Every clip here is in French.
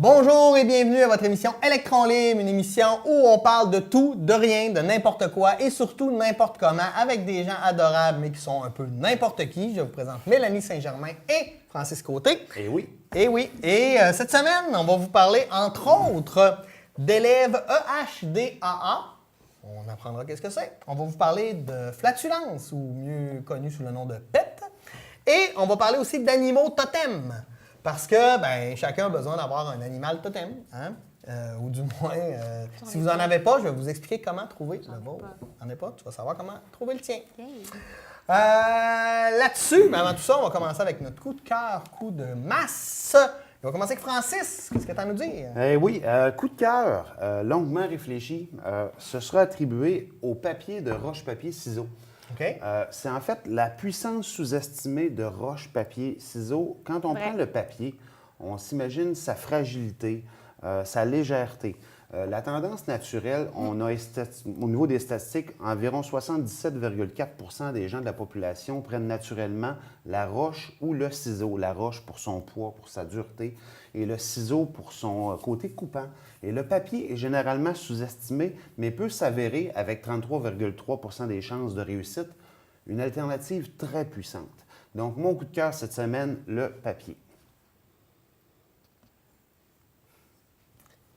Bonjour et bienvenue à votre émission Electron Libre, une émission où on parle de tout, de rien, de n'importe quoi et surtout n'importe comment avec des gens adorables mais qui sont un peu n'importe qui. Je vous présente Mélanie Saint-Germain et Francis Côté. Et oui. Et oui. Et cette semaine, on va vous parler entre autres d'élèves EHDAA. On apprendra qu'est-ce que c'est. On va vous parler de flatulence ou mieux connu sous le nom de PET. Et on va parler aussi d'animaux totems. Parce que chacun a besoin d'avoir un animal totem, hein? Ou du moins, si vous n'en avez pas, je vais vous expliquer comment trouver le vôtre. N'en ai pas, tu vas savoir comment trouver le tien. Okay. Là-dessus, avant tout ça, on va commencer avec notre coup de cœur, coup de masse. On va commencer avec Francis. Qu'est-ce que tu as à nous dire? Oui, coup de cœur, longuement réfléchi, ce sera attribué au papier de roche-papier-ciseaux. Okay. C'est en fait la puissance sous-estimée de roche-papier-ciseaux. Quand on prend le papier, on s'imagine sa fragilité, sa légèreté. La tendance naturelle, on a au niveau des statistiques, environ 77,4 % des gens de la population prennent naturellement la roche ou le ciseau. La roche pour son poids, pour sa dureté, et le ciseau pour son côté coupant. Et le papier est généralement sous-estimé, mais peut s'avérer, avec 33,3 % des chances de réussite, une alternative très puissante. Donc, mon coup de cœur cette semaine, le papier.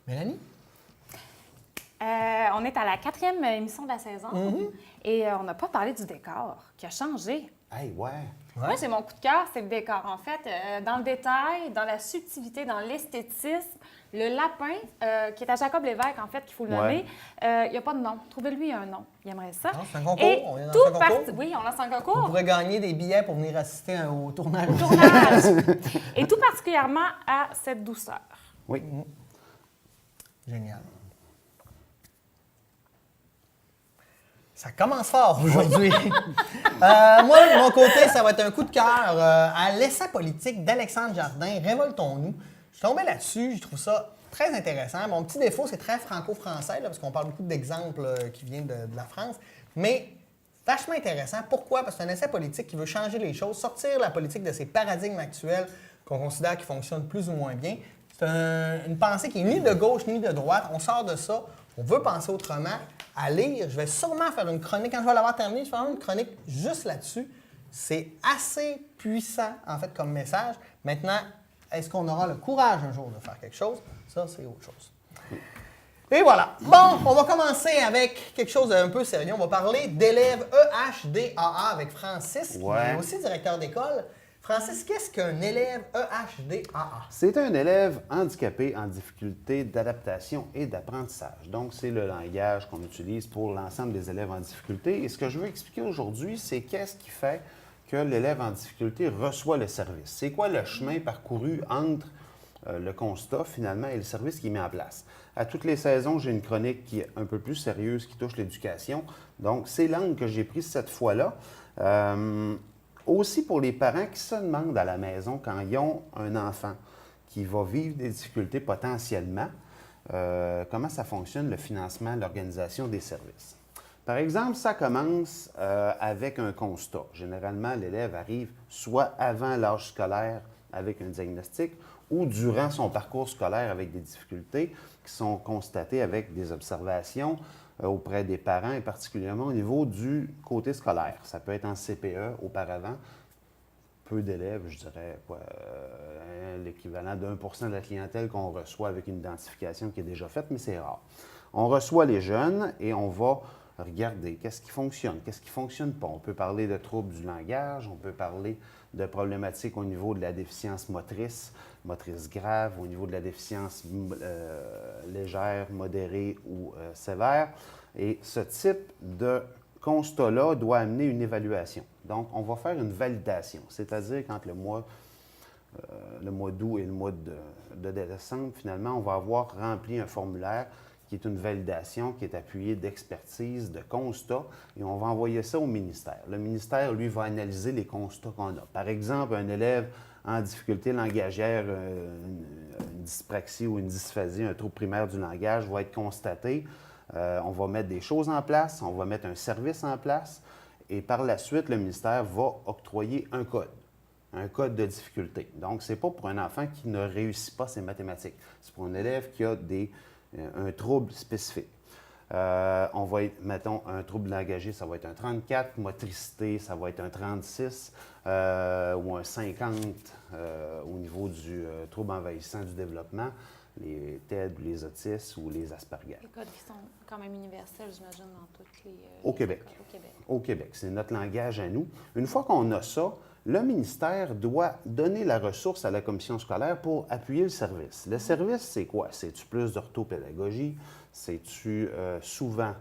Mélanie? On est à la 4e émission de la saison et on n'a pas parlé du décor qui a changé. Hey, ouais! Moi, j'ai mon coup de cœur, c'est le décor. En fait, dans le détail, dans la subtilité, dans l'esthétisme, le lapin, qui est à Jacob Lévesque, en fait, qu'il faut le nommer, il n'y a pas de nom. Trouvez-lui un nom. Il aimerait ça. Non, c'est un concours. Et on est dans un concours. Oui, on lance un concours. Vous pourrez gagner des billets pour venir assister au tournage. Et tout particulièrement à cette douceur. Oui. Génial. Ça commence fort aujourd'hui. Moi, de mon côté, ça va être un coup de cœur à l'essai politique d'Alexandre Jardin, Révoltons-nous. Je suis tombé là-dessus, je trouve ça très intéressant. Mon petit défaut, c'est très franco-français, parce qu'on parle beaucoup d'exemples qui viennent de la France, mais vachement intéressant. Pourquoi? Parce que c'est un essai politique qui veut changer les choses, sortir la politique de ces paradigmes actuels qu'on considère qui fonctionnent plus ou moins bien. C'est une pensée qui n'est ni de gauche ni de droite. On sort de ça, on veut penser autrement. À lire, je vais sûrement faire une chronique. Quand je vais l'avoir terminée, je vais faire une chronique juste là-dessus. C'est assez puissant, en fait, comme message. Maintenant, est-ce qu'on aura le courage un jour de faire quelque chose? Ça, c'est autre chose. Et voilà. Bon, on va commencer avec quelque chose d'un peu sérieux. On va parler d'élèves EHDAA avec Francis, qui est aussi directeur d'école. Francis, qu'est-ce qu'un élève EHDAA? C'est un élève handicapé en difficulté d'adaptation et d'apprentissage. Donc, c'est le langage qu'on utilise pour l'ensemble des élèves en difficulté. Et ce que je veux expliquer aujourd'hui, c'est qu'est-ce qui fait que l'élève en difficulté reçoit le service. C'est quoi le chemin parcouru entre le constat, finalement, et le service qui est mis en place? À toutes les saisons, j'ai une chronique qui est un peu plus sérieuse, qui touche l'éducation. Donc, c'est l'angle que j'ai pris cette fois-là. Aussi pour les parents qui se demandent à la maison, quand ils ont un enfant qui va vivre des difficultés potentiellement, comment ça fonctionne le financement, l'organisation des services. Par exemple, ça commence avec un constat. Généralement, l'élève arrive soit avant l'âge scolaire avec un diagnostic ou durant son parcours scolaire avec des difficultés qui sont constatées avec des observations auprès des parents et particulièrement au niveau du côté scolaire. Ça peut être en CPE auparavant. Peu d'élèves, je dirais, l'équivalent de 1 % de la clientèle qu'on reçoit avec une identification qui est déjà faite, mais c'est rare. On reçoit les jeunes et on va regarder qu'est-ce qui fonctionne, qu'est-ce qui ne fonctionne pas. On peut parler de troubles du langage, on peut parler de problématiques au niveau de la déficience motrice, motrice grave, au niveau de la déficience légère, modérée ou sévère. Et ce type de constat-là doit amener une évaluation. Donc, on va faire une validation, c'est-à-dire quand le mois d'août et le mois de décembre, finalement, on va avoir rempli un formulaire qui est une validation qui est appuyée d'expertise, de constats, et on va envoyer ça au ministère. Le ministère, lui, va analyser les constats qu'on a. Par exemple, un élève en difficulté langagière, une dyspraxie ou une dysphasie, un trouble primaire du langage va être constaté. On va mettre des choses en place, on va mettre un service en place, et par la suite, le ministère va octroyer un code. un code de difficulté. Donc, ce n'est pas pour un enfant qui ne réussit pas ses mathématiques. C'est pour un élève qui a un trouble spécifique. On va être, mettons, un trouble langagier, ça va être un 34, motricité, ça va être un 36 ou un 50 au niveau du trouble envahissant du développement, les TED, les autistes ou les Asperger. Les codes qui sont quand même universels, j'imagine, dans toutes les Au Québec. écoles au Québec. Au Québec, c'est notre langage à nous. Une fois qu'on a ça, le ministère doit donner la ressource à la commission scolaire pour appuyer le service. Le service, c'est quoi? C'est-tu plus d'orthopédagogie? C'est-tu souvent,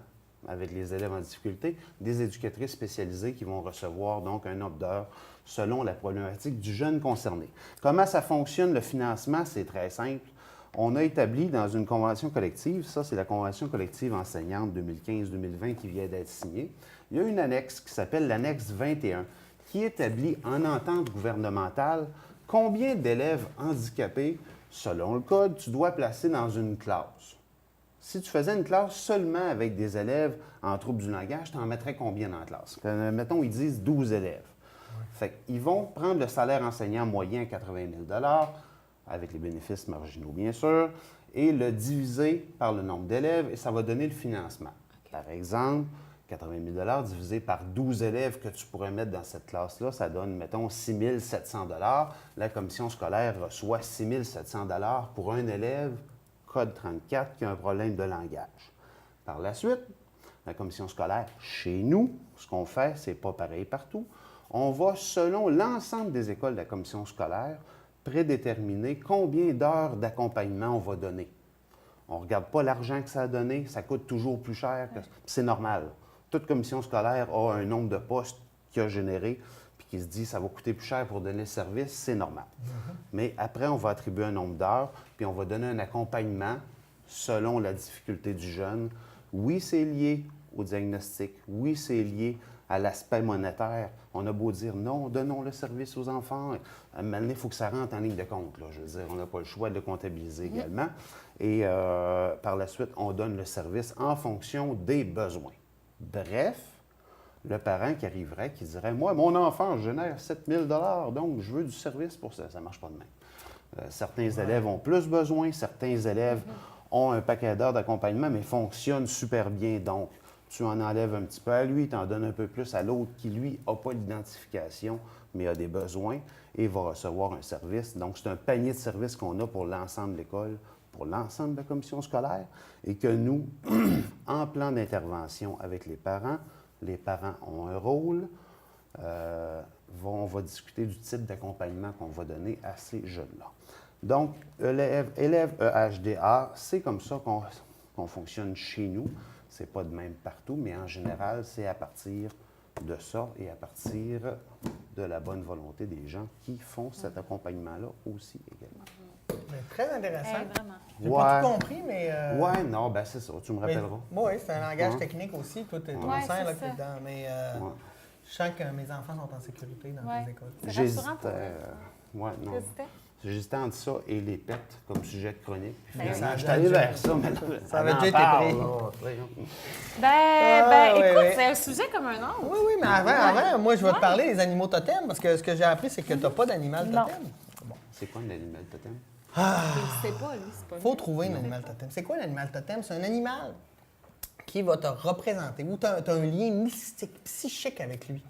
avec les élèves en difficulté, des éducatrices spécialisées qui vont recevoir donc un nombre d'heures selon la problématique du jeune concerné. Comment ça fonctionne, le financement? C'est très simple. On a établi dans une convention collective, ça c'est la convention collective enseignante 2015-2020 qui vient d'être signée, il y a une annexe qui s'appelle l'annexe 21 qui établit en entente gouvernementale combien d'élèves handicapés, selon le code, tu dois placer dans une classe. Si tu faisais une classe seulement avec des élèves en trouble du langage, tu en mettrais combien dans la classe? Mettons, ils disent 12 élèves. Fait qu'ils vont prendre le salaire enseignant moyen à 80 000 avec les bénéfices marginaux, bien sûr, et le diviser par le nombre d'élèves, et ça va donner le financement. Par exemple, 80 000 divisé par 12 élèves que tu pourrais mettre dans cette classe-là, ça donne, mettons, 6 700 La commission scolaire reçoit 6 700 pour un élève, code 34, qui a un problème de langage. Par la suite, la commission scolaire, chez nous, ce qu'on fait, c'est pas pareil partout. On va, selon l'ensemble des écoles de la commission scolaire, prédéterminer combien d'heures d'accompagnement on va donner. On ne regarde pas l'argent que ça a donné, ça coûte toujours plus cher. C'est normal. Toute commission scolaire a un nombre de postes qu'il a généré, puis qui se dit ça va coûter plus cher pour donner le service, c'est normal. Mais après, on va attribuer un nombre d'heures, puis on va donner un accompagnement selon la difficulté du jeune. Oui, c'est lié au diagnostic. Oui, c'est lié à l'aspect monétaire. On a beau dire non, donnons le service aux enfants. À un moment donné, il faut que ça rentre en ligne de compte. Là. Je veux dire, on n'a pas le choix de le comptabiliser également. Et par la suite, on donne le service en fonction des besoins. Bref, le parent qui arriverait, qui dirait « Moi, mon enfant génère 7 000 donc je veux du service pour ça. » Ça ne marche pas de même. Certains élèves ont plus besoin, certains élèves ont un paquet d'heures d'accompagnement, mais fonctionnent super bien. Donc, tu en enlèves un petit peu à lui, tu en donnes un peu plus à l'autre qui, lui, n'a pas d'identification, mais a des besoins et va recevoir un service. Donc, c'est un panier de services qu'on a pour l'ensemble de l'école, pour l'ensemble de la commission scolaire, et que nous, en plan d'intervention avec les parents ont un rôle. On va discuter du type d'accompagnement qu'on va donner à ces jeunes-là. Donc, élève EHDA, c'est comme ça qu'on fonctionne chez nous. Ce n'est pas de même partout, mais en général, c'est à partir de ça et à partir de la bonne volonté des gens qui font cet accompagnement-là aussi également. Mais très intéressant. Vraiment. J'ai pas tout compris, mais... Ouais, non, ben c'est ça, tu me rappelleras. Oui, c'est un langage technique aussi. Toi, tu es Ouais, là c'est ça. dedans. Mais je sens que mes enfants sont en sécurité dans les écoles. C'est rassurant pour ouais, non. T'hésitais? J'hésitais entre ça et les pets comme sujet de chronique. Puis Ben, finalement, ça je suis allé vers ça, mais là, Ça avait elle en déjà été parle, pris. là. Écoute, oui. c'est un sujet comme un autre. Oui, mais avant, moi, je vais te parler des animaux totems, parce que ce que j'ai appris, c'est que tu n'as pas d'animal Non. totem. C'est quoi un animal totem? Il ne sait pas, lui, c'est pas Il faut lui. trouver un animal totem. C'est quoi un animal totem? C'est un animal qui va te représenter, ou tu as un lien mystique, psychique avec lui,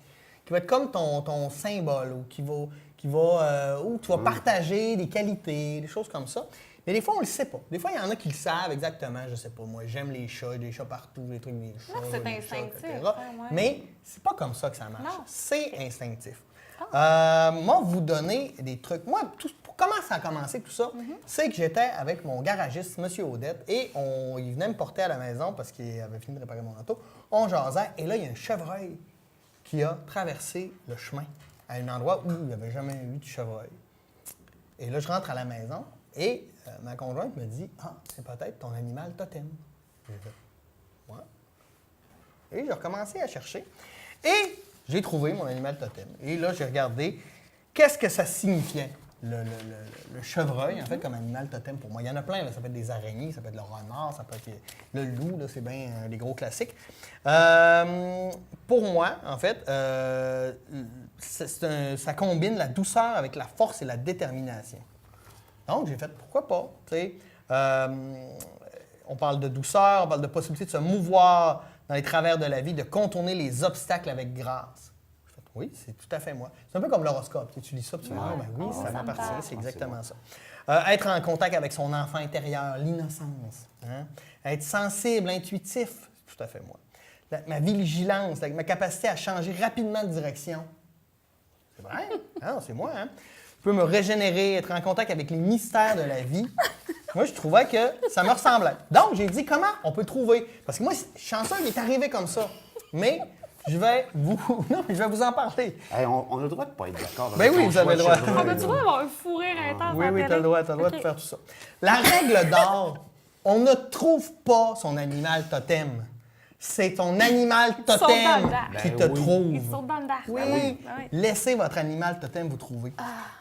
qui va être comme ton symbole, ou où tu vas partager des qualités, des choses comme ça. Mais des fois, on le sait pas. Des fois, il y en a qui le savent exactement. Je sais pas, moi, j'aime les chats, des chats partout, des trucs des chats. c'est des chats, instinctif, etc. ouais. Mais c'est pas comme ça que ça marche. Non. C'est instinctif. Moi, vous donner des trucs. Moi, comment ça a commencé tout ça? C'est que j'étais avec mon garagiste, M. Audette, et il venait me porter à la maison parce qu'il avait fini de réparer mon auto. On jasait, et là, il y a un chevreuil qui a traversé le chemin à un endroit où il n'y avait jamais eu de chevreuil. Et là, je rentre à la maison et ma conjointe me dit « Ah, c'est peut-être ton animal totem. » J'ai fait « Ouais. » Et j'ai recommencé à chercher. Et j'ai trouvé mon animal totem. Et là, j'ai regardé qu'est-ce que ça signifiait. le chevreuil, en fait, comme animal totem pour moi. Il y en a plein, là. Ça peut être des araignées, ça peut être le renard, ça peut être le loup, là, c'est bien les gros classiques. Pour moi, en fait, ça combine la douceur avec la force et la détermination. Donc, j'ai fait, pourquoi pas, tu sais. On parle de douceur, on parle de possibilité de se mouvoir dans les travers de la vie, de contourner les obstacles avec grâce. J'ai fait, oui, c'est tout à fait moi. C'est un peu comme l'horoscope. Tu lis ça, puis tu fais, ah, ben oui, ça m'appartient, c'est exactement ça. Être en contact avec son enfant intérieur, l'innocence. Hein? Être sensible, intuitif, c'est tout à fait moi. Ma vigilance, ma capacité à changer rapidement de direction. C'est vrai? Non, c'est moi, hein? Je peux me régénérer, être en contact avec les mystères de la vie. Moi, je trouvais que ça me ressemblait. Donc, j'ai dit, comment on peut trouver? Parce que moi, chanceux, il est arrivé comme ça. Mais je vais vous en parler. Hey, on a le droit de ne pas être d'accord. Ben oui, vous avez le droit. On a-tu le droit d'avoir un fou rire intense? Oui, tu as le droit de faire tout ça. La règle d'or, on ne trouve pas son animal totem. C'est ton animal totem qui te trouve. Il saute dans le dard. Oui. Laissez votre animal totem vous trouver.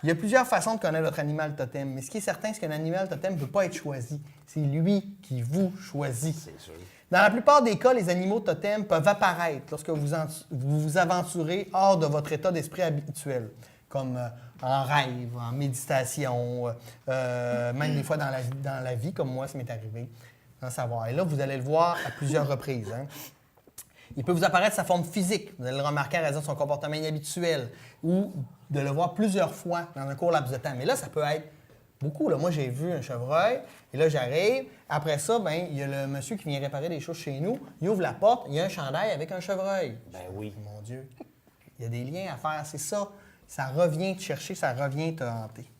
Il y a plusieurs façons de connaître votre animal totem, mais ce qui est certain, c'est qu'un animal totem ne peut pas être choisi. C'est lui qui vous choisit. C'est sûr. Dans la plupart des cas, les animaux totems peuvent apparaître lorsque vous vous aventurez hors de votre état d'esprit habituel, comme en rêve, en méditation, même des fois dans la vie, comme moi, ça m'est arrivé. Sans savoir. Et là, vous allez le voir à plusieurs reprises. Hein. Il peut vous apparaître sa forme physique. Vous allez le remarquer à raison de son comportement inhabituel ou de le voir plusieurs fois dans un court laps de temps. Mais là, ça peut être beaucoup. Là. Moi, j'ai vu un chevreuil et là, j'arrive. Après ça, ben, il y a le monsieur qui vient réparer des choses chez nous. Il ouvre la porte, il y a un chandail avec un chevreuil. Ben oui. Mon Dieu, il y a des liens à faire. C'est ça. Ça revient te chercher, ça revient te hanter.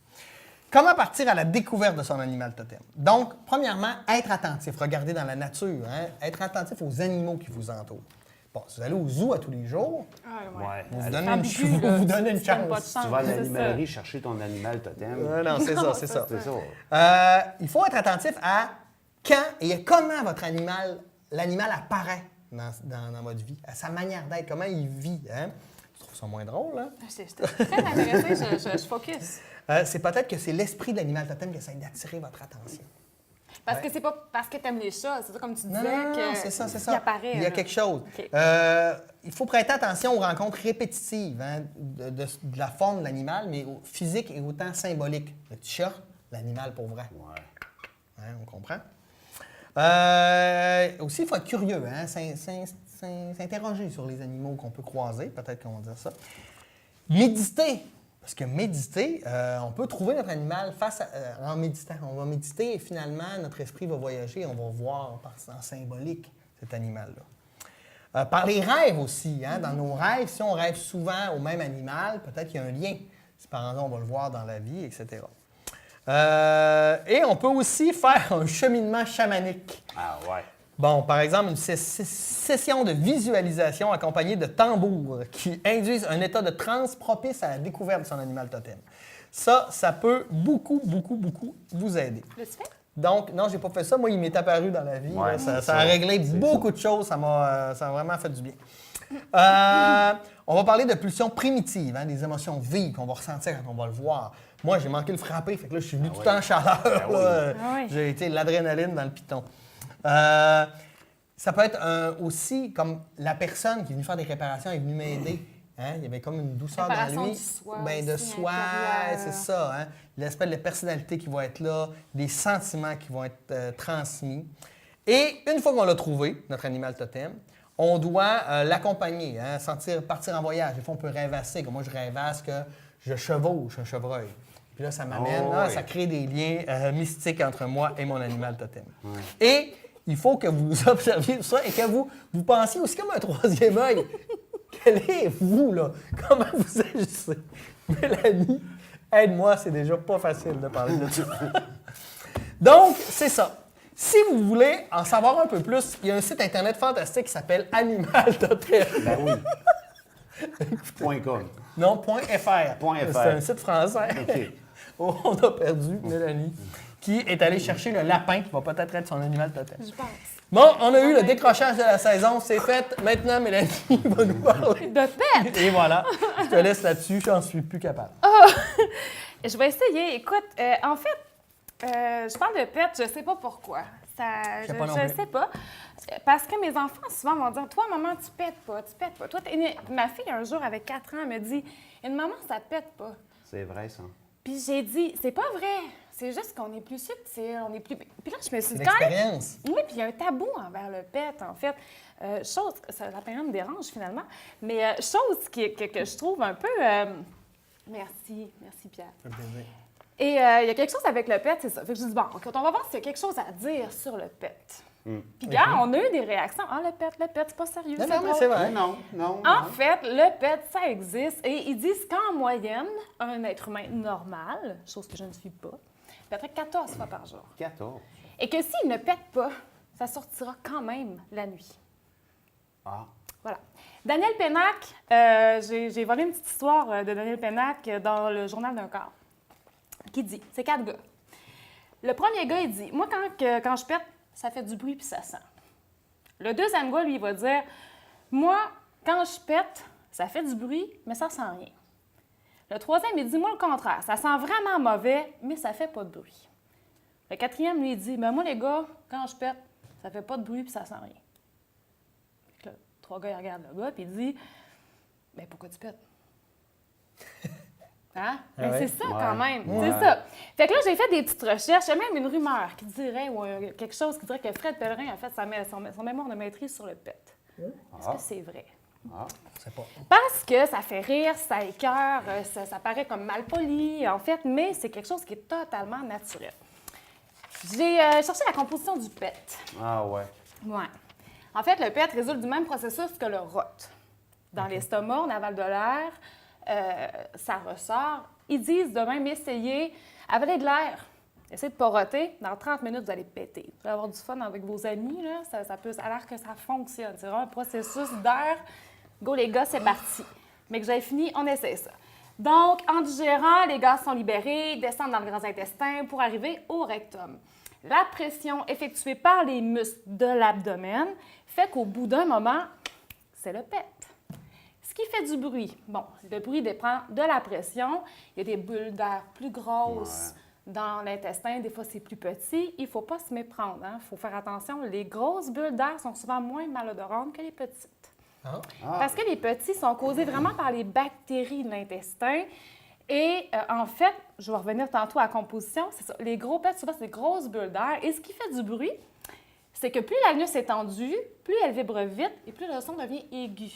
Comment partir à la découverte de son animal totem? Donc, premièrement, être attentif. Regardez dans la nature. Hein? Être attentif aux animaux qui vous entourent. Bon, si vous allez au zoo à tous les jours, vous vous donnez une chance. Tu vas à l'animalerie chercher ton animal totem. Non, c'est ça, c'est ça. C'est ça. Il faut être attentif à quand et comment l'animal apparaît dans votre vie, à sa manière d'être, comment il vit. Hein? Je trouve ça moins drôle, hein? C'est très intéressant, je focus. C'est peut-être que c'est l'esprit de l'animal totem qui essaie d'attirer votre attention. Parce que c'est pas parce que tu aimes les chats, c'est ça comme tu disais Non, que c'est ça. il apparaît. Il y a quelque chose. Okay. Il faut prêter attention aux rencontres répétitives hein, de la forme de l'animal, mais physique et autant symbolique. Le t-shirt, l'animal pour vrai. Ouais. Hein, on comprend? Aussi, il faut être curieux, hein, s'interroger sur les animaux qu'on peut croiser, peut-être qu'on va dire ça. Méditer. Parce que méditer, on peut trouver notre animal en méditant. On va méditer et finalement, notre esprit va voyager et on va voir en symbolique cet animal-là. Par les rêves aussi. Hein, dans nos rêves, si on rêve souvent au même animal, peut-être qu'il y a un lien. Si par exemple, on va le voir dans la vie, etc. Et on peut aussi faire un cheminement chamanique. Ah ouais. Bon, par exemple, une session de visualisation accompagnée de tambours qui induisent un état de transe propice à la découverte de son animal totem. Ça peut beaucoup vous aider. L'as-tu fait? Donc, non, j'ai pas fait ça. Moi, il m'est apparu dans la vie. Ouais, là, ça a réglé beaucoup de choses. Ça a vraiment fait du bien. On va parler de pulsions primitives, hein, des émotions vives qu'on va ressentir quand on va le voir. Moi, j'ai manqué le frapper, fait que là, je suis venu tout en chaleur. J'ai été l'adrénaline dans le piton. Ça peut être aussi comme la personne qui est venue faire des réparations est venue m'aider. Hein? Il y avait comme une douceur dans lui. De soi, c'est ça. Hein? L'aspect de la personnalité qui va être là, des sentiments qui vont être transmis. Et une fois qu'on l'a trouvé, notre animal totem, on doit l'accompagner, hein? Partir en voyage. Des fois, on peut rêvasser. Comme moi, je rêvasse que je chevauche un chevreuil. Puis là, ça m'amène, ça crée des liens mystiques entre moi et mon animal totem. Ouais. Et il faut que vous observiez ça et que vous pensiez aussi comme un troisième œil. Quel est vous, là? Comment vous agissez? Mélanie, aide-moi, c'est déjà pas facile de parler de ça. Donc, c'est ça. Si vous voulez en savoir un peu plus, il y a un site Internet fantastique qui s'appelle Animal Totem. Ben oui. .com. Non, .fr. .fr. C'est un site français. Okay. Oh, on a perdu Mélanie, qui est allée chercher le lapin qui va peut-être être son animal totem. Je pense. Bon, on a eu le décrochage de la saison, c'est fait. Maintenant, Mélanie va nous parler. De pète! Et voilà, je te laisse là-dessus, j'en suis plus capable. Je vais essayer. Écoute, en fait, je parle de pet, je sais pas pourquoi. Je sais pas non je plus. sais pas. Parce que mes enfants, souvent, vont dire, toi, maman, tu pètes pas, tu pètes pas. Toi, ma fille, un jour, avec 4 ans, elle me dit, une maman, ça pète pas. C'est vrai, ça. Puis j'ai dit, c'est pas vrai. C'est juste qu'on est plus subtil, on est plus... Puis là, je me suis C'est dit, quand même... l'expérience. Oui, puis il y a un tabou envers le pet, en fait. Chose, la période me dérange, finalement, mais chose que je trouve un peu... Merci Pierre. Ça fait plaisir. Et il y a quelque chose avec le pet, c'est ça. Fait que je dis, bon, écoute, on va voir s'il y a quelque chose à dire sur le pet. Puis, gars, on a eu des réactions. Ah, le pet, c'est pas sérieux. Non, c'est non, mais drôle. c'est vrai. Non, non. En fait, le pet, ça existe. Et ils disent qu'en moyenne, un être humain normal, chose que je ne suis pas, pèterait 14 fois par jour. 14. Et que s'il ne pète pas, ça sortira quand même la nuit. Ah. Voilà. Daniel Pénac, j'ai volé une petite histoire de Daniel Pénac dans le journal d'un corps, qui dit, c'est 4 gars. Le premier gars, il dit, moi, quand je pète, ça fait du bruit puis ça sent. Le deuxième gars, lui, il va dire, moi, quand je pète, ça fait du bruit, mais ça sent rien. Le troisième, il dit, moi, le contraire, ça sent vraiment mauvais, mais ça fait pas de bruit. Le quatrième, lui, il dit, ben moi, les gars, quand je pète, ça fait pas de bruit puis ça sent rien. Fait que là, 3 gars, ils regardent le gars puis il dit, ben pourquoi tu pètes? Hein? Ben, ouais. c'est ça, quand même. Ouais. C'est ça. Fait que là, j'ai fait des petites recherches. Il y a même une rumeur qui dirait, ou quelque chose qui dirait que Fred Pellerin a fait son mémoire de maîtrise sur le pet. Est-ce que c'est vrai? Je sais pas. Parce que ça fait rire, ça écœure, ça paraît comme mal poli, en fait, mais c'est quelque chose qui est totalement naturel. J'ai cherché la composition du pet. Ah ouais. Ouais. En fait, le pet résulte du même processus que le rot. Dans l'estomac, on avale de l'air, ça ressort. Ils disent de même essayer, avaler de l'air. Essayez de poroter. Dans 30 minutes, vous allez péter. Vous allez avoir du fun avec vos amis. Là. Ça a l'air que ça fonctionne. C'est vraiment un processus d'air. Go, les gars, c'est parti. Mais que j'avais fini, on essaie ça. Donc, en digérant, les gaz sont libérés, descendent dans le grand intestin pour arriver au rectum. La pression effectuée par les muscles de l'abdomen fait qu'au bout d'un moment, c'est le pet. Ce qui fait du bruit, bon, le bruit dépend de la pression. Il y a des bulles d'air plus grosses dans l'intestin, des fois c'est plus petit. Il ne faut pas se méprendre, il faut faire attention. Les grosses bulles d'air sont souvent moins malodorantes que les petites. Ah. Parce que les petits sont causés vraiment par les bactéries de l'intestin. Et en fait, je vais revenir tantôt à la composition, c'est ça. Les gros pets, souvent, c'est des grosses bulles d'air. Et ce qui fait du bruit, c'est que plus l'anus est tendu, plus elle vibre vite et plus le son devient aigu.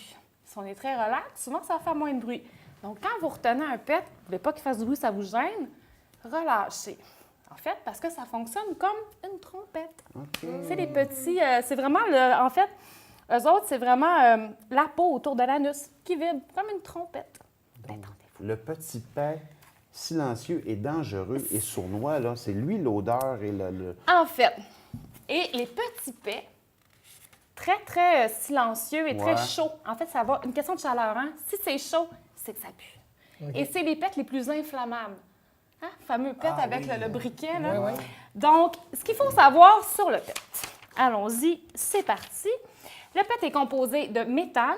Si on est très relax, souvent, ça va faire moins de bruit. Donc, quand vous retenez un pet, vous ne voulez pas qu'il fasse du bruit, ça vous gêne, relâchez. En fait, parce que ça fonctionne comme une trompette. C'est les petits, c'est vraiment, en fait, eux autres, c'est vraiment la peau autour de l'anus qui vibre comme une trompette. Détendez-vous. Le petit pet silencieux et dangereux et sournois, là, c'est lui l'odeur et le... En fait, et les petits pets, très, très silencieux et très Ouais. chauds. En fait, ça va, une question de chaleur, hein? Si c'est chaud, c'est que ça pue. OK. Et c'est les pets les plus inflammables. Hein? Fameux pet avec oui. le briquet, là. Oui, oui. Donc, ce qu'il faut savoir sur le pet. Allons-y, c'est parti. Le pet est composé de méthane,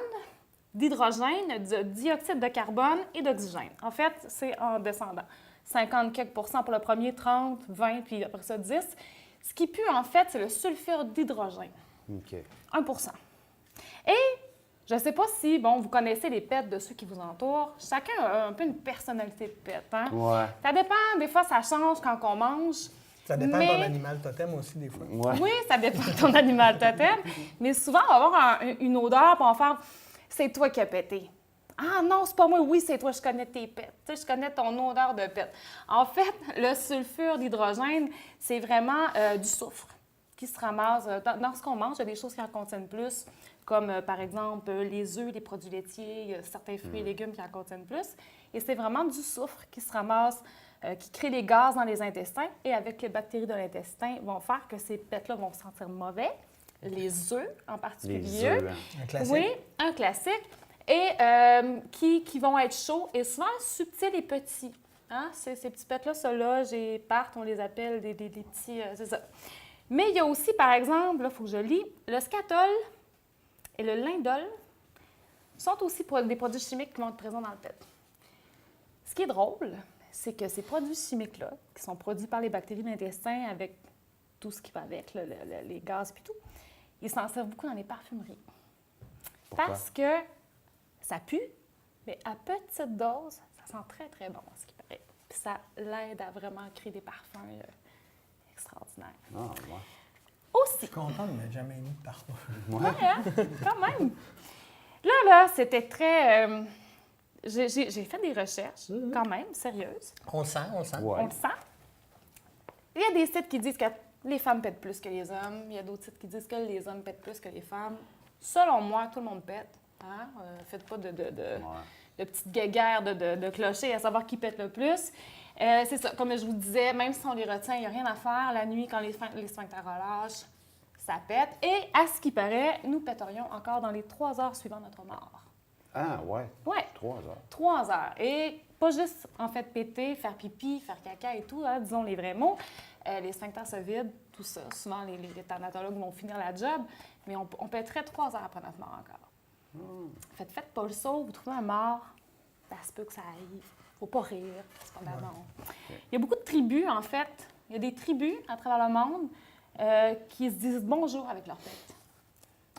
d'hydrogène, de dioxyde de carbone et d'oxygène. En fait, c'est en descendant. 50 quelques % pour le premier, 30, 20, puis après ça, 10. Ce qui pue, en fait, c'est le sulfure d'hydrogène. OK. 1 %. Et je ne sais pas si, bon, vous connaissez les pets de ceux qui vous entourent. Chacun a un peu une personnalité de pet, hein? Ouais. Ça dépend, des fois, ça change quand on mange. Ça dépend Mais- de ton animal totem aussi, des fois. Ouais. Oui, ça dépend de ton animal totem. Mais souvent, on va avoir une odeur, puis on va faire « c'est toi qui as pété ». Ah non, c'est pas moi. Oui, c'est toi, je connais tes pets. Tu sais, je connais ton odeur de pet. En fait, le sulfure d'hydrogène, c'est vraiment du soufre qui se ramasse dans ce qu'on mange. Il y a des choses qui en contiennent plus, comme par exemple les œufs, les produits laitiers, il y a certains fruits et légumes qui en contiennent plus. Et c'est vraiment du soufre qui se ramasse, qui crée les gaz dans les intestins. Et avec les bactéries de l'intestin, vont faire que ces pets-là vont se sentir mauvais. Les œufs en particulier. Les œufs. Hein. Un classique. Oui, un classique. Et qui vont être chauds et souvent subtils et petits. Hein? Ces petits pets-là, ceux-là, partent, on les appelle des petits... c'est ça. Mais il y a aussi, par exemple, là, il faut que je lis, le scatol et le lindol sont aussi des produits chimiques qui vont être présents dans le pet. Ce qui est drôle, c'est que ces produits chimiques-là, qui sont produits par les bactéries de l'intestin avec tout ce qui va avec, là, les gaz et tout, ils s'en servent beaucoup dans les parfumeries. Pourquoi? Parce que ça pue, mais à petite dose, ça sent très, très bon, ce qui paraît. Puis ça l'aide à vraiment créer des parfums extraordinaires. Ah, ouais. Aussi, Je suis content de ne m'être jamais mis de parfum. Ouais. ouais, hein? Quand même. Là, c'était très... j'ai fait des recherches, quand même, sérieuses. On le sent, on le sent. Ouais. On le sent. Il y a des sites qui disent que les femmes pètent plus que les hommes. Il y a d'autres sites qui disent que les hommes pètent plus que les femmes. Selon moi, tout le monde pète. Hein? Faites pas de petites guéguerres de clochers à savoir qui pète le plus. C'est ça, comme je vous disais, même si on les retient, il n'y a rien à faire. La nuit, quand les sphincters relâchent, ça pète. Et à ce qui paraît, nous pèterions encore dans les 3 heures suivant notre mort. Ah, ouais. Ouais. 3 heures. 3 heures. Et pas juste, en fait, péter, faire pipi, faire caca et tout, hein, disons les vrais mots. Les sphincters se vident, tout ça. Souvent, les thanatologues vont finir la job, mais on pèterait 3 heures après notre mort encore. Faites pas le saut, vous trouvez un mort, ça se peut que ça arrive. Faut pas rire, c'est pas d'abord. Il y a beaucoup de tribus, en fait. Il y a des tribus à travers le monde qui se disent bonjour avec leur tête.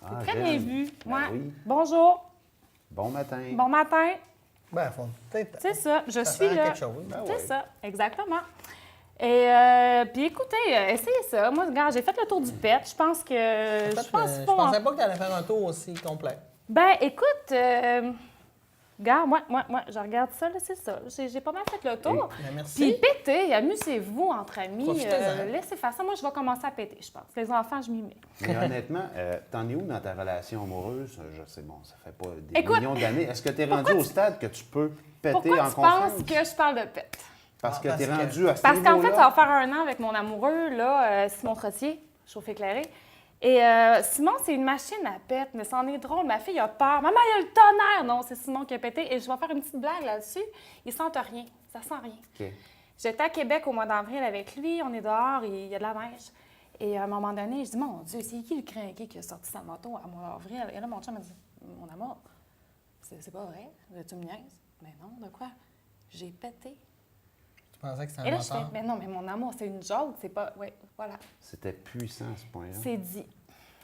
C'est très bien vu. Ben Ouais. oui. Bonjour, Bon matin. bon matin. Ben, faut peut-être. C'est ça, je Ça suis sert à là. quelque chose. Ben C'est ouais. ça, exactement. Et puis écoutez, essayez ça. Moi, regarde, j'ai fait le tour du pet. Je pense que... Je pensais pas que tu allais faire un tour aussi complet. Ben, écoute, regarde, moi, je regarde ça, là, c'est ça. J'ai pas mal fait le tour. Ben, merci. Puis pétez, amusez-vous entre amis. Profitez-en. Laissez faire ça. Moi, je vais commencer à péter, je pense. Les enfants, je m'y mets. Mais honnêtement, t'en es où dans ta relation amoureuse? Je sais, bon, ça fait pas des Écoute, millions d'années. Est-ce que tu es rendu au stade que tu peux péter Pourquoi en tu confiance? penses que je parle de pet? Parce que Ah, tu es parce que- rendu à ce Parce qu'en fait, ça niveau-là? va faire 1 an avec mon amoureux, là, Simon Trottier, chauffe éclairé. Et Simon, c'est une machine à pète, mais c'en est drôle. Ma fille a peur. Maman, il y a le tonnerre! Non, c'est Simon qui a pété. Et je vais faire une petite blague là-dessus. Ils sentent rien. Ça sent rien. OK. J'étais à Québec au mois d'avril avec lui. On est dehors, il y a de la neige. Et à un moment donné, je dis, mon Dieu, c'est qui le crinqué qui a sorti sa moto à mois d'avril? Et là, mon chum m'a dit, mon amour, c'est pas vrai? Tu me niaises? Mais non, de quoi? J'ai pété. Tu pensais que c'était Et un là, je fais, moteur? mais non, mais mon amour, c'est une joke, c'est pas. Oui, voilà. C'était puissant à ce point-là. C'est dit.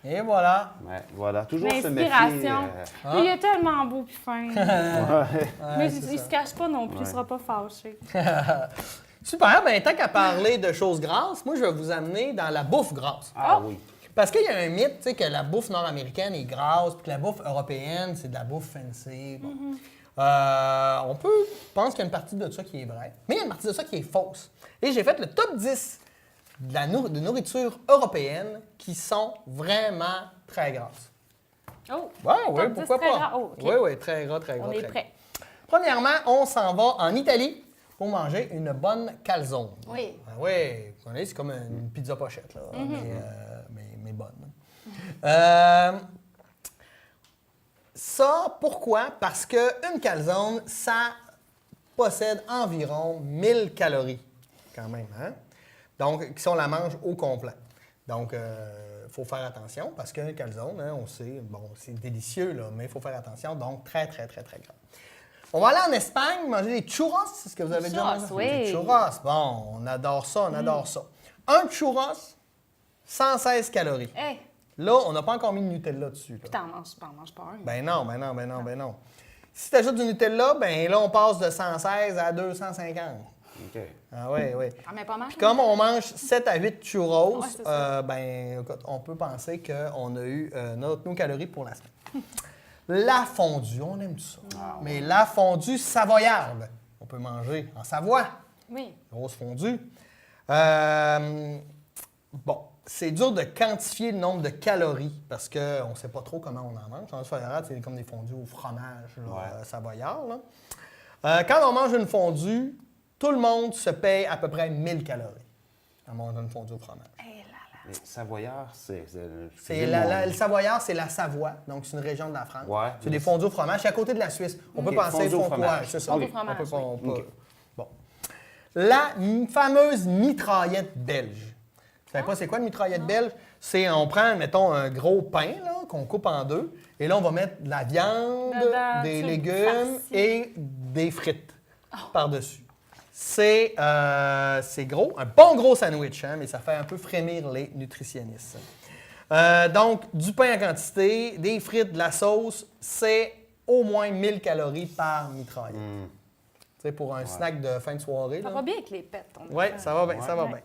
Et voilà. Ouais, voilà, toujours se méfier. L'inspiration. Ah. Il est tellement beau puis fin. Ouais. Ouais, Mais c'est il ça. se cache pas non plus, il Ouais. sera pas fâché. Super, ben tant qu'à parler de choses grasses, moi je vais vous amener dans la bouffe grasse. Ah Oh! oui. Parce qu'il y a un mythe, tu sais, que la bouffe nord-américaine est grasse, puis que la bouffe européenne, c'est de la bouffe fancy. Bon. On pense qu'il y a une partie de ça qui est vraie, mais il y a une partie de ça qui est fausse. Et j'ai fait le top 10 de la de nourriture européenne qui sont vraiment très grasses. Oh! Ouais, oui, Top 10 pourquoi très pas? gras. Oh, OK. Oui, oui, très gras, très gras. On est très prêt. gras. Premièrement, on s'en va en Italie pour manger une bonne calzone. Oui. Ah oui, vous connaissez, c'est comme une pizza pochette, là, mais bonne. Ça, pourquoi? Parce qu'une calzone, ça possède environ 1000 calories, quand même, hein? Donc, si on la mange au complet. Donc, il faut faire attention parce qu'une calzone, hein, on sait, bon, c'est délicieux, là, mais il faut faire attention. Donc, très, très, très, très gras. On va aller en Espagne manger des churros. Est-ce que vous avez déjà mangé? Churros, oui. Des churros, bon, on adore ça, on adore ça. Un churros, 116 calories. Hey, Là, on n'a pas encore mis de Nutella dessus. Là. t'en manges pas un. Ben non, ben non, ben non, ben non. Si tu ajoutes du Nutella, ben là, on passe de 116 à 250. OK. Ah oui, oui. Ah, mais pas mal. Puis comme on mange 7 à 8 churros, Ouais, c'est ça. ben, écoute, on peut penser qu'on a eu nos calories pour la semaine. La fondue, on aime ça. Mais la fondue savoyarde, on peut manger en Savoie. Oui. Grosse fondue. Bon, c'est dur de quantifier le nombre de calories parce qu'on ne sait pas trop comment on en mange. En savoyarde, c'est comme des fondues au fromage là, Ouais. savoyard. Là. Quand on mange une fondue, tout le monde se paye à peu près 1000 calories en mangeant une fondue au fromage. Eh là là. Mais Savoyard, c'est C'est le Savoyard, c'est la Savoie, donc c'est une région de la France. Ouais. C'est des fondues au fromage, c'est à côté de la Suisse. On peut Ok, penser fondue au fromage. ouais, c'est ça. Fondue au On fromage, peut pas- on peut- Ok. Bon. La fameuse mitraillette belge. Vous savez pas c'est quoi une mitraillette belge? C'est, on prend, mettons, un gros pain là, qu'on coupe en deux, et là, on va mettre de la viande, Dedans, des tu le légumes farcis. et des frites par-dessus. c'est gros, un bon gros sandwich, hein, mais ça fait un peu frémir les nutritionnistes. Donc, du pain en quantité, des frites, de la sauce, c'est au moins 1000 calories par mitraille. Tu sais, pour un snack de fin de soirée. Ça va bien avec les pets. Oui, ça va bien, ça va bien.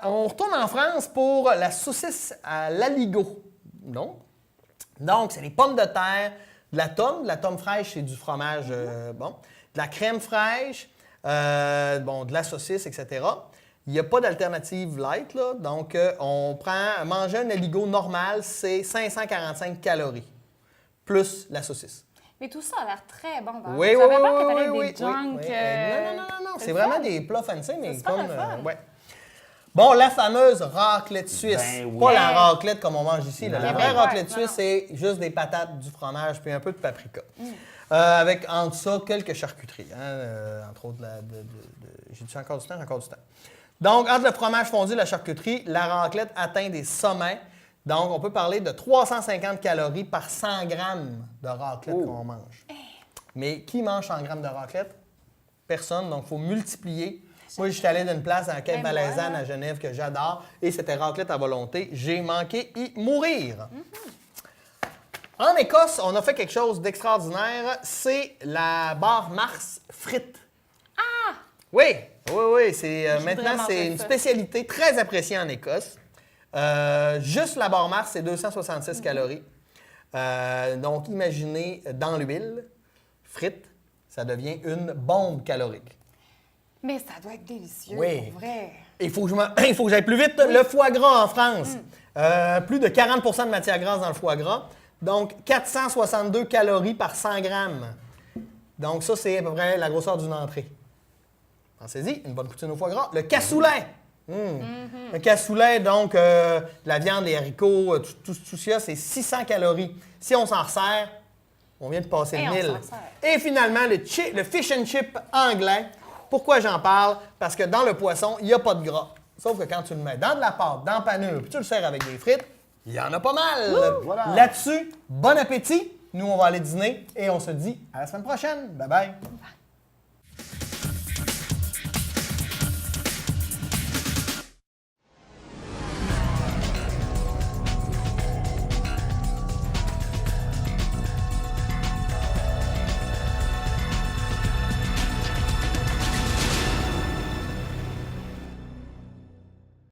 On retourne en France pour la saucisse à l'aligot. Donc, c'est des pommes de terre, de la tome fraîche, c'est du fromage, de la crème fraîche, de la saucisse, etc. Il n'y a pas d'alternative light, là. Donc, manger un aligot normal, c'est 545 calories, plus la saucisse. Mais tout ça a l'air très bon. Oui. Des junk. Non. C'est vraiment des plats fancy, mais C'est comme... super le fun. ouais. Bon, la fameuse raclette suisse. Ben oui. Pas la raclette comme on mange ici. Là. La Non. vraie Ouais, raclette non, suisse, non. c'est juste des patates, du fromage, puis un peu de paprika. Avec, entre ça, quelques charcuteries. Hein, entre autres, j'ai-tu encore du temps? J'ai encore du temps. Donc, entre le fromage fondu et la charcuterie, la raclette atteint des sommets. Donc, on peut parler de 350 calories par 100 grammes de raclette qu'on mange. Mais qui mange 100 grammes de raclette? Personne. Donc, il faut multiplier. Moi, j'étais allé d'une place à la Quai Valaisanne à Genève que j'adore et c'était raclette à volonté. J'ai manqué y mourir. En Écosse, on a fait quelque chose d'extraordinaire. C'est la barre Mars frites. Ah! Oui. Maintenant, c'est une spécialité très appréciée en Écosse. Juste la barre Mars, c'est 266 calories. Donc, imaginez dans l'huile, frites, ça devient une bombe calorique. Mais ça doit être délicieux, Oui. pour vrai. Il faut que j'aille plus vite. Le foie gras en France. Plus de 40 de matière grasse dans le foie gras. Donc, 462 calories par 100 grammes. Donc, ça, c'est à peu près la grosseur d'une entrée. Pensez-y, une bonne poutine au foie gras. Le cassoulet. Le cassoulet, donc, la viande, les haricots, tout ça, c'est 600 calories. Si on s'en resserre, on vient de passer le 1000. Et finalement, le fish and chip anglais. Pourquoi j'en parle? Parce que dans le poisson, il n'y a pas de gras. Sauf que quand tu le mets dans de la pâte, dans la panure, puis tu le sers avec des frites, il y en a pas mal. Voilà. Là-dessus, bon appétit. Nous, on va aller dîner et on se dit à la semaine prochaine. Bye bye.